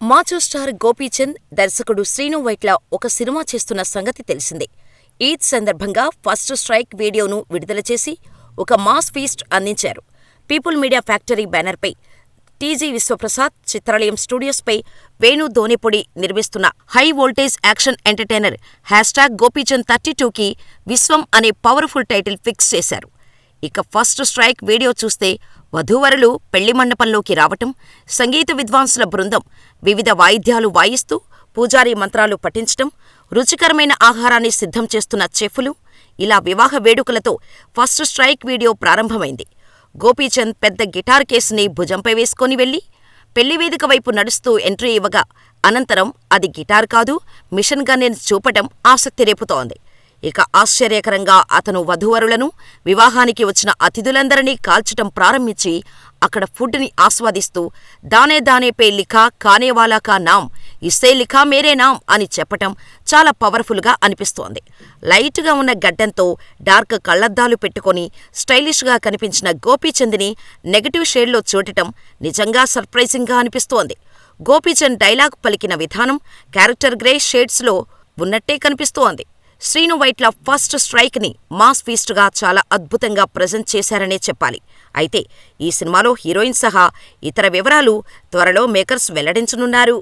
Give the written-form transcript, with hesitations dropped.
మాచో star Gopichand, దర్శకుడు శ్రీను వైట్ల ఒక cinema చేస్తున్న సంగతి తెలిసిందే. ఈద్ సందర్భంగా ఫస్ట్ స్ట్రైక్ వీడియోను విడుదల చేసి ఒక మాస్ ఫీస్ట్ అందించారు. పీపుల్ మీడియా ఫ్యాక్టరీ బ్యానర్పై టీజీ విశ్వప్రసాద్, చిత్రాలయం స్టూడియోస్పై వేణు దోనిపొడి నిర్మిస్తున్న high voltage action entertainer #Gopichand 32కి విశ్వం అనే పవర్ఫుల్ టైటిల్ ఫిక్స్ చేశారు. ఇక ఫస్ట్ స్ట్రైక్ వీడియో చూస్తే వధూవరులు పెళ్లి మండపంలోకి రావటం, సంగీత విద్వాంసుల బృందం వివిధ వాయిద్యాలు వాయిస్తూ పూజారి మంత్రాలు పఠించటం, రుచికరమైన ఆహారాన్ని సిద్ధం చేస్తున్న చెఫ్లు, ఇలా వివాహ వేడుకలతో ఫస్ట్ స్ట్రైక్ వీడియో ప్రారంభమైంది. గోపీచంద్ పెద్ద గిటార్ కేసుని భుజంపై వేసుకొని వెళ్లి పెళ్లివేదిక వైపు నడుస్తూ ఎంట్రీ ఇవ్వగా, అనంతరం అది గిటార్ కాదు, మిషన్ గన్ అని చూపటం ఆసక్తి రేపుతోంది. ఇక ఆశ్చర్యకరంగా అతను వధూవరులను, వివాహానికి వచ్చిన అతిథులందరినీ కాల్చటం ప్రారంభించి అక్కడ ఫుడ్ ని ఆస్వాదిస్తూ దానే దానే పే లిఖా కానేవాలా కా నామ్, ఇస్సే లిఖా మేరే నామ్ అని చెప్పటం చాలా పవర్ఫుల్ గా అనిపిస్తోంది. లైటుగా ఉన్న గడ్డంతో డార్క్ కళ్లద్దాలు పెట్టుకొని స్టైలిష్ గా కనిపించిన గోపీచంద్ని నెగటివ్ షేడ్లో చూడటం నిజంగా సర్ప్రైజింగ్ గా అనిపిస్తోంది. గోపీచంద్ డైలాగ్ పలికిన విధానం క్యారెక్టర్ గ్రే షేడ్స్ లో ఉన్నట్టే కనిపిస్తోంది. శ్రీను వైట్ల ఫస్ట్ స్ట్రైక్ ని మాస్ ఫీస్ట్ గా చాలా అద్భుతంగా ప్రెజెంట్ చేశారనే చెప్పాలి. అయితే ఈ సినిమాలో హీరోయిన్ సహా ఇతర వివరాలు త్వరలో మేకర్స్ వెల్లడించనున్నారు.